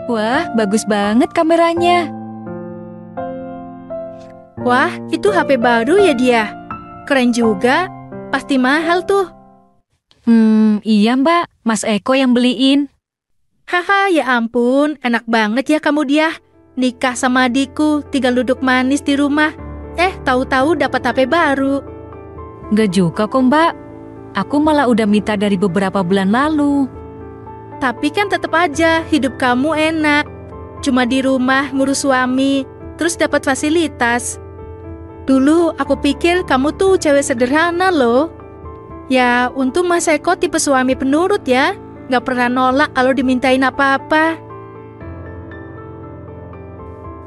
Wah, bagus banget kameranya. Wah, itu HP baru ya dia? Keren juga, pasti mahal tuh. Iya mbak, Mas Eko yang beliin. Haha, ya ampun, enak banget ya kamu dia. Nikah sama adikku, tinggal duduk manis di rumah. Tahu-tahu dapat HP baru. Nggak juga kok mbak, aku malah udah minta dari beberapa bulan lalu. Tapi kan tetap aja hidup kamu enak. Cuma di rumah ngurus suami, terus dapat fasilitas. Dulu aku pikir kamu tuh cewek sederhana loh. Ya, untung Mas Eko tipe suami penurut ya. Nggak pernah nolak kalau dimintain apa-apa.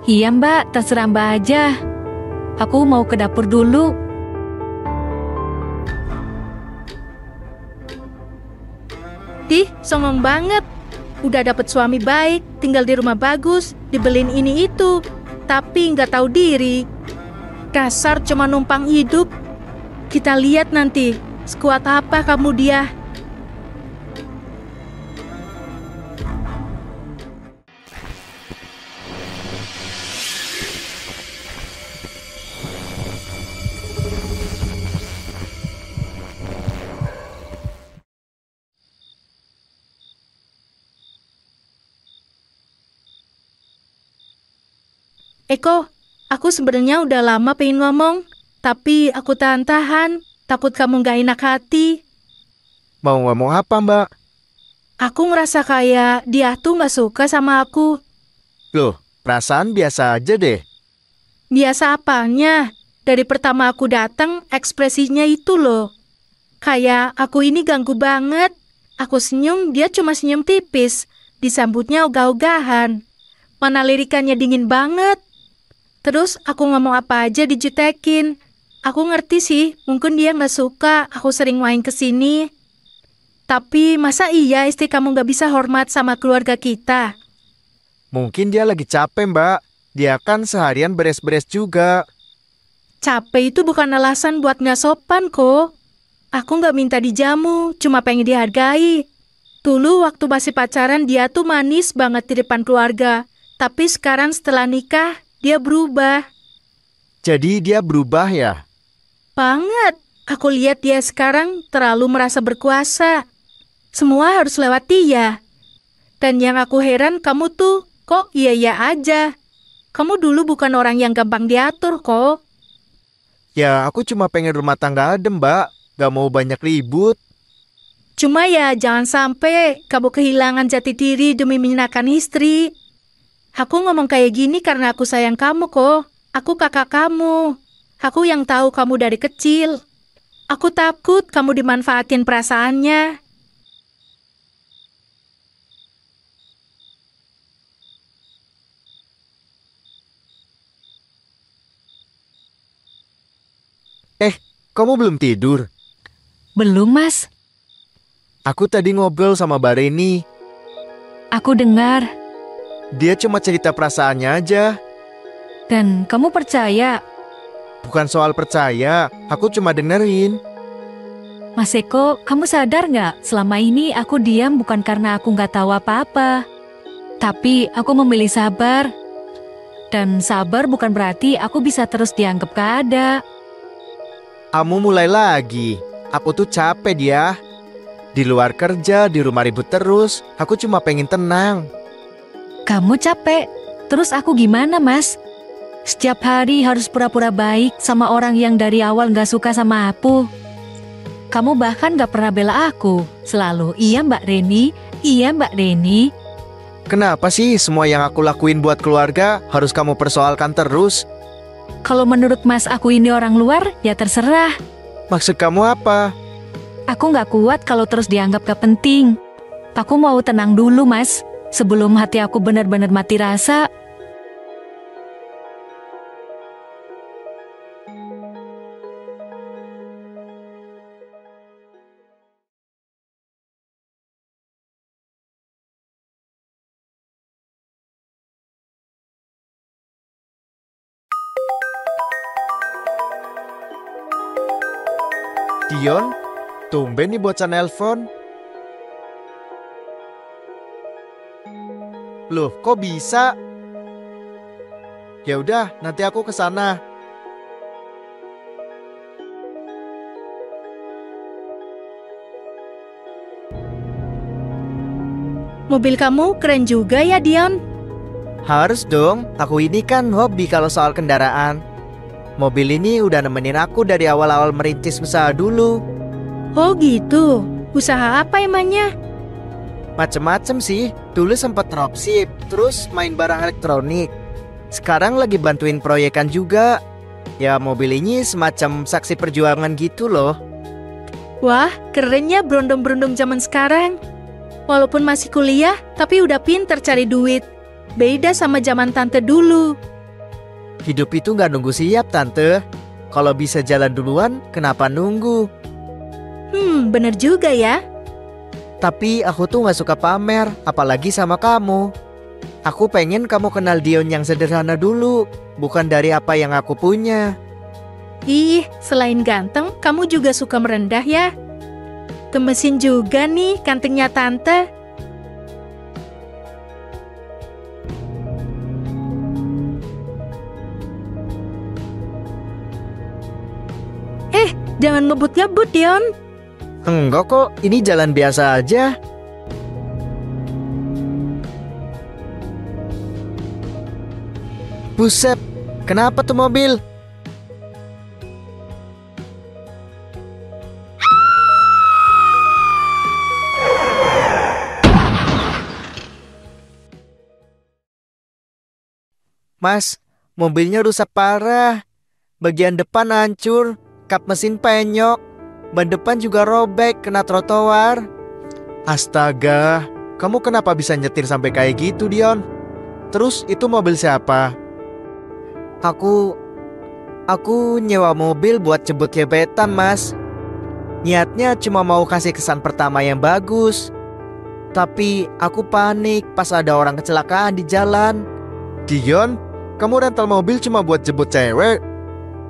Iya mbak, terserah mbak aja. Aku mau ke dapur dulu. Songong banget. Udah dapet suami baik, tinggal di rumah bagus, dibeliin ini itu. Tapi nggak tahu diri. Dasar cuma numpang hidup. Kita lihat nanti, sekuat apa kamu dia. Eko, aku sebenarnya udah lama pengen ngomong, tapi aku tahan-tahan, takut kamu gak enak hati. Mau ngomong apa, Mbak? Aku ngerasa kayak dia tuh gak suka sama aku. Loh, perasaan biasa aja deh. Biasa apanya? Dari pertama aku datang, ekspresinya itu loh. Kayak aku ini ganggu banget. Aku senyum, dia cuma senyum tipis. Disambutnya ogah-ogahan. Mana lirikannya dingin banget. Terus aku ngomong apa aja dijutekin. Aku ngerti sih, mungkin dia nggak suka aku sering main ke sini. Tapi masa iya istri kamu nggak bisa hormat sama keluarga kita? Mungkin dia lagi capek, Mbak. Dia kan seharian beres-beres juga. Capek itu bukan alasan buat nggak sopan kok. Aku nggak minta dijamu, cuma pengen dihargai. Dulu waktu masih pacaran dia tuh manis banget di depan keluarga. Tapi sekarang setelah nikah, dia berubah. Jadi dia berubah ya? Banget. Aku lihat dia sekarang terlalu merasa berkuasa. Semua harus lewat dia. Dan yang aku heran kamu tuh kok iya-iya aja. Kamu dulu bukan orang yang gampang diatur kok. Ya, aku cuma pengen rumah tangga adem, Mbak. Gak mau banyak ribut. Cuma ya jangan sampai kamu kehilangan jati diri demi menyenangkan istri. Aku ngomong kayak gini karena aku sayang kamu kok. Aku kakak kamu. Aku yang tahu kamu dari kecil. Aku takut kamu dimanfaatin perasaannya. Kamu belum tidur? Belum mas, Aku tadi ngobrol sama Mbak Reni. aku dengar. Dia cuma cerita perasaannya aja. Dan kamu percaya? Bukan soal percaya, aku cuma dengerin. Mas Eko, kamu sadar nggak? Selama ini aku diam bukan karena aku nggak tahu apa-apa. Tapi aku memilih sabar. Dan sabar bukan berarti aku bisa terus dianggap gak ada. Kamu mulai lagi. Aku tuh capek dia. Di luar kerja, di rumah ribut terus. Aku cuma pengen tenang. Kamu capek, terus aku gimana mas? Setiap hari harus pura-pura baik sama orang yang dari awal gak suka sama aku. Kamu bahkan gak pernah bela aku. Selalu, iya Mbak Reni, iya Mbak Reni. Kenapa sih semua yang aku lakuin buat keluarga harus kamu persoalkan terus? Kalau menurut mas aku ini orang luar, ya terserah. Maksud kamu apa? Aku gak kuat kalau terus dianggap gak penting. Aku mau tenang dulu mas, sebelum hati aku benar-benar mati rasa. Dion, tumben nih bocah nelpon. Loh, kok bisa? Ya udah, nanti aku ke sana. Mobil kamu keren juga ya, Dion. Harus dong, aku ini kan hobi kalau soal kendaraan. Mobil ini udah nemenin aku dari awal-awal merintis usaha dulu. Oh gitu, usaha apa emangnya? Macem-macem sih, dulu sempet dropship, terus main barang elektronik. Sekarang lagi bantuin proyekan juga. Ya mobil ini semacam saksi perjuangan gitu loh. Wah, keren ya berondong-berondong zaman sekarang. Walaupun masih kuliah, tapi udah pinter cari duit. Beda sama zaman tante dulu. Hidup itu gak nunggu siap tante. Kalau bisa jalan duluan, kenapa nunggu? Bener juga ya. Tapi aku tuh gak suka pamer, apalagi sama kamu. Aku pengen kamu kenal Dion yang sederhana dulu, bukan dari apa yang aku punya. Ih, selain ganteng, kamu juga suka merendah ya? Gemesin juga nih kantengnya tante. Jangan ngebut-ngebut, Dion. Enggak kok, ini jalan biasa aja. Buset, kenapa tuh mobil? Mas, mobilnya rusak parah. Bagian depan hancur, kap mesin penyok, ban depan juga robek kena trotoar. Astaga, kamu kenapa bisa nyetir sampai kayak gitu, Dion? Terus itu mobil siapa? Aku nyewa mobil buat jemput gebetan, Mas. Niatnya cuma mau kasih kesan pertama yang bagus. Tapi aku panik pas ada orang kecelakaan di jalan. Dion, kamu rental mobil cuma buat jemput cewek?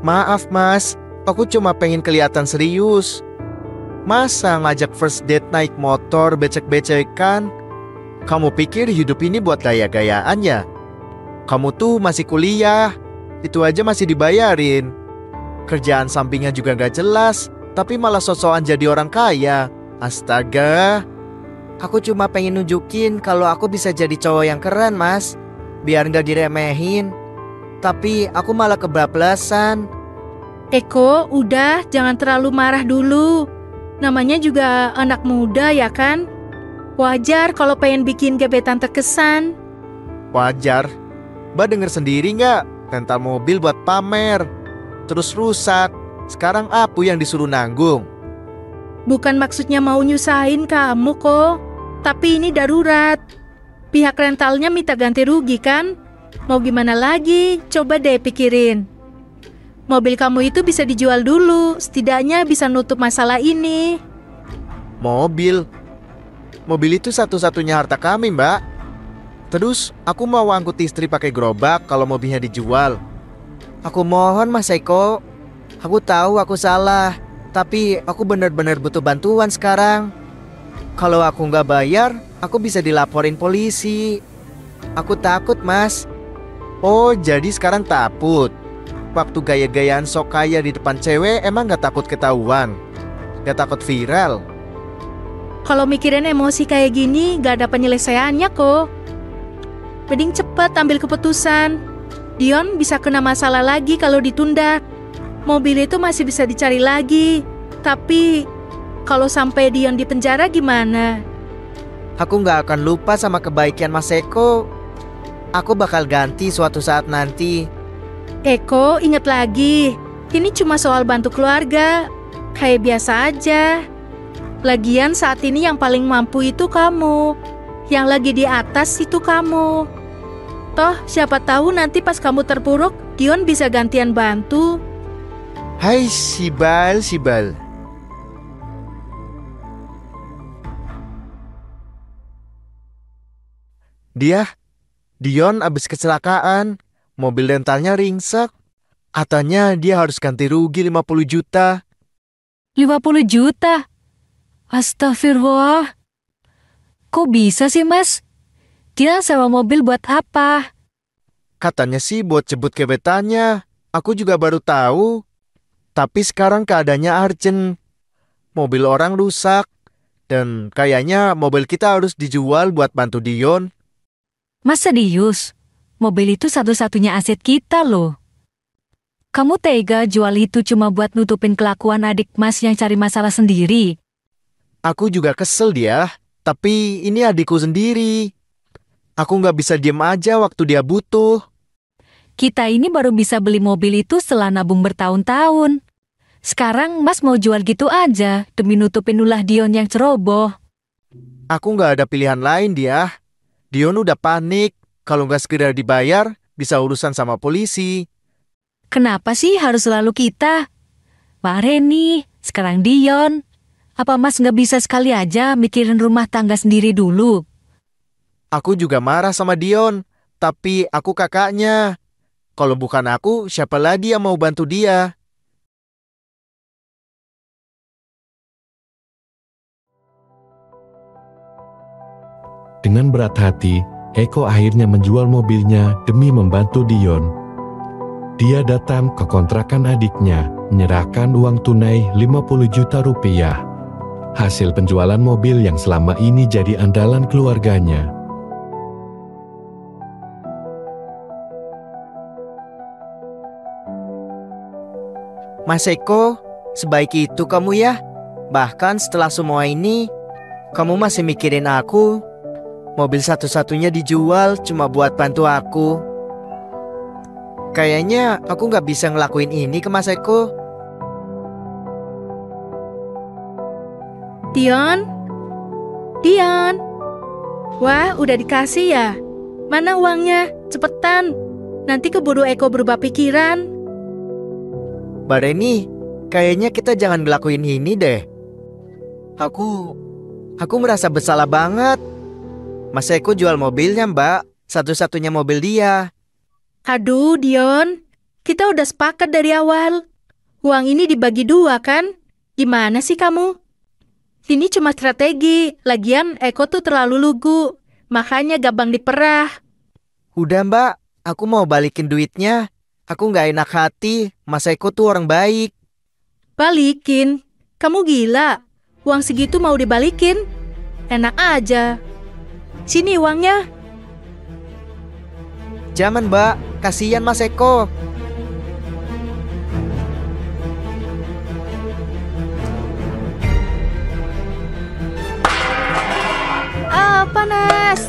Maaf mas, aku cuma pengen kelihatan serius. Masa ngajak first date naik motor becek-becekan? Kamu pikir hidup ini buat gaya-gayaan ya? Kamu tuh masih kuliah, itu aja masih dibayarin. Kerjaan sampingnya juga gak jelas, tapi malah sok-sokan jadi orang kaya. Astaga. Aku cuma pengen nunjukin kalau aku bisa jadi cowok yang keren mas, biar gak diremehin. Tapi aku malah kebablasan. Eko, udah jangan terlalu marah dulu. Namanya juga anak muda ya kan? Wajar kalau pengen bikin gebetan terkesan. Wajar. Mbak denger sendiri gak? Rental mobil buat pamer, terus rusak. Sekarang Apu yang disuruh nanggung. Bukan maksudnya mau nyusahin kamu kok. Tapi ini darurat. Pihak rentalnya minta ganti rugi kan? Mau gimana lagi? Coba deh pikirin. Mobil kamu itu bisa dijual dulu, setidaknya bisa nutup masalah ini. Mobil? Mobil itu satu-satunya harta kami, Mbak. Terus aku mau angkut istri pakai gerobak kalau mobilnya dijual. Aku mohon Mas Eko. Aku tahu aku salah, tapi aku benar-benar butuh bantuan sekarang. Kalau aku nggak bayar, aku bisa dilaporin polisi. Aku takut, Mas. Oh, jadi sekarang takut. Waktu gaya-gayaan sok kaya di depan cewek emang gak takut ketahuan? Gak takut viral? Kalau mikirin emosi kayak gini gak ada penyelesaiannya kok. Mending cepet ambil keputusan. Dion bisa kena masalah lagi kalau ditunda. Mobil itu masih bisa dicari lagi. Tapi kalau sampai Dion di penjara gimana? Aku gak akan lupa sama kebaikan Mas Eko. Aku bakal ganti suatu saat nanti. Eko, ingat lagi, ini cuma soal bantu keluarga, kayak biasa aja. Lagian saat ini yang paling mampu itu kamu, yang lagi di atas itu kamu. Toh, siapa tahu nanti pas kamu terpuruk, Dion bisa gantian bantu. Hai Sibal. Dion abis kecelakaan. Mobil rentalnya ringsek. Katanya dia harus ganti rugi 50 juta. 50 juta? Astagfirullah. Kok bisa sih mas? Dia sewa mobil buat apa? Katanya sih buat jemput gebetannya. Aku juga baru tahu. Tapi sekarang keadaannya urgent. Mobil orang rusak. Dan kayaknya mobil kita harus dijual buat bantu Dion. Mas serius? Mobil itu satu-satunya aset kita loh. Kamu tega jual itu cuma buat nutupin kelakuan adik Mas yang cari masalah sendiri? Aku juga kesel dia. Tapi ini adikku sendiri. Aku nggak bisa diem aja waktu dia butuh. Kita ini baru bisa beli mobil itu setelah nabung bertahun-tahun. Sekarang Mas mau jual gitu aja demi nutupin ulah Dion yang ceroboh. Aku nggak ada pilihan lain dia. Dion udah panik. Kalau nggak segera dibayar, bisa urusan sama polisi. Kenapa sih harus selalu kita? Pak Reni, sekarang Dion. Apa Mas nggak bisa sekali aja mikirin rumah tangga sendiri dulu? Aku juga marah sama Dion. Tapi aku kakaknya. Kalau bukan aku, siapa lagi yang mau bantu dia? Dengan berat hati, Eko akhirnya menjual mobilnya demi membantu Dion. Dia datang ke kontrakan adiknya, menyerahkan uang tunai 50 juta rupiah. Hasil penjualan mobil yang selama ini jadi andalan keluarganya. Mas Eko, sebaik itu kamu ya? Bahkan setelah semua ini, kamu masih mikirin aku. Mobil satu-satunya dijual cuma buat bantu aku. Kayaknya aku nggak bisa ngelakuin ini ke Mas Eko. Dion? Dion? Wah, udah dikasih ya? Mana uangnya? Cepetan. Nanti keburu Eko berubah pikiran. Mbak Reni, kayaknya kita jangan ngelakuin ini deh. Aku merasa bersalah banget. Mas Eko jual mobilnya, Mbak. Satu-satunya mobil dia. Aduh, Dion. Kita udah sepakat dari awal. Uang ini dibagi dua, kan? Gimana sih kamu? Ini cuma strategi. Lagian Eko tuh terlalu lugu. Makanya gampang diperah. Udah, Mbak. Aku mau balikin duitnya. Aku nggak enak hati. Mas Eko tuh orang baik. Balikin? Kamu gila. Uang segitu mau dibalikin? Enak aja. Sini uangnya. Jangan, Mbak. Kasihan Mas Eko. Ah, panas.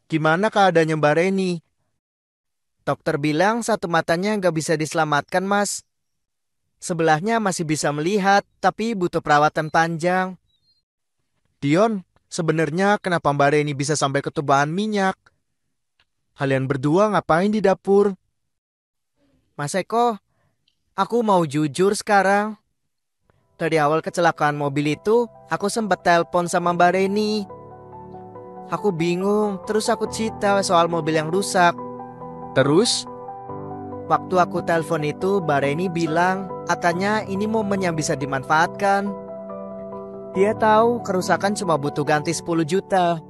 Gimana keadaannya Mbak Reni? Dokter bilang satu matanya nggak bisa diselamatkan, Mas. Sebelahnya masih bisa melihat, tapi butuh perawatan panjang. Dion, sebenarnya kenapa Mbak Reni bisa sampai ketubahan minyak? Kalian berdua ngapain di dapur? Mas Eko, aku mau jujur sekarang. Dari awal kecelakaan mobil itu, aku sempat telepon sama Mbak Reni. Aku bingung, terus aku cerita soal mobil yang rusak. Terus? Waktu aku telepon itu, Mbak Reni bilang, katanya ini momen yang bisa dimanfaatkan. Dia tahu kerusakan cuma butuh ganti 10 juta.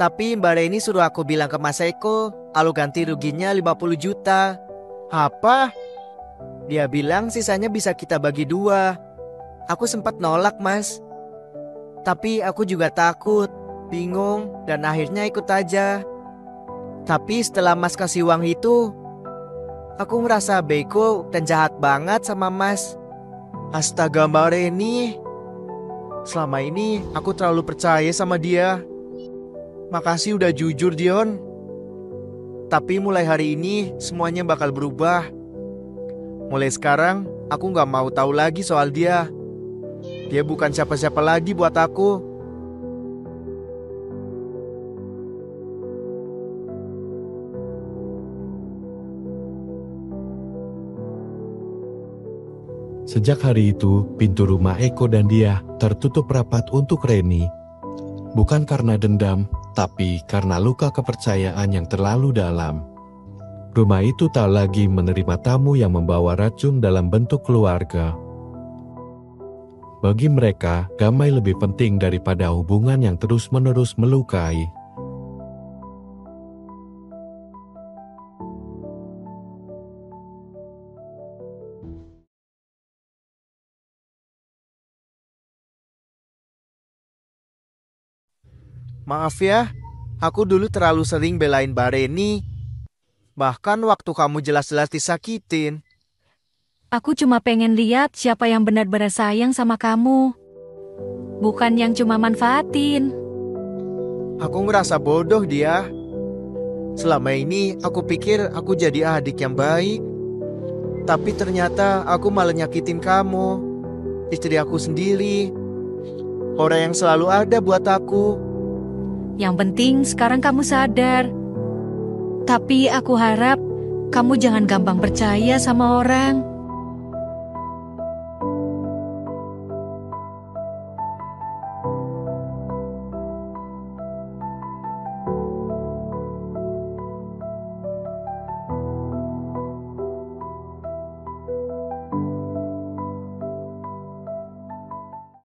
Tapi Mbak Reni suruh aku bilang ke Mas Eko, kalau ganti ruginya 50 juta. Apa? Dia bilang sisanya bisa kita bagi dua. Aku sempat nolak, Mas. Tapi aku juga takut, bingung, dan akhirnya ikut aja. Tapi setelah Mas kasih uang itu, aku ngerasa bego dan jahat banget sama Mas. Astaga Mbak Reni, selama ini aku terlalu percaya sama dia. Makasih udah jujur, Dion. Tapi mulai hari ini semuanya bakal berubah. Mulai sekarang aku gak mau tahu lagi soal dia. Dia bukan siapa-siapa lagi buat aku. Sejak hari itu, pintu rumah Eko dan dia tertutup rapat untuk Reni. Bukan karena dendam, tapi karena luka kepercayaan yang terlalu dalam. Rumah itu tak lagi menerima tamu yang membawa racun dalam bentuk keluarga. Bagi mereka, damai lebih penting daripada hubungan yang terus-menerus melukai. Maaf ya, aku dulu terlalu sering belain Mbak Reni. Bahkan waktu kamu jelas-jelas disakitin. Aku cuma pengen lihat siapa yang benar-benar sayang sama kamu. Bukan yang cuma manfaatin. Aku ngerasa bodoh dia. Selama ini aku pikir aku jadi adik yang baik. Tapi ternyata aku malah nyakitin kamu, istri aku sendiri. Orang yang selalu ada buat aku. Yang penting sekarang kamu sadar. Tapi aku harap kamu jangan gampang percaya sama orang.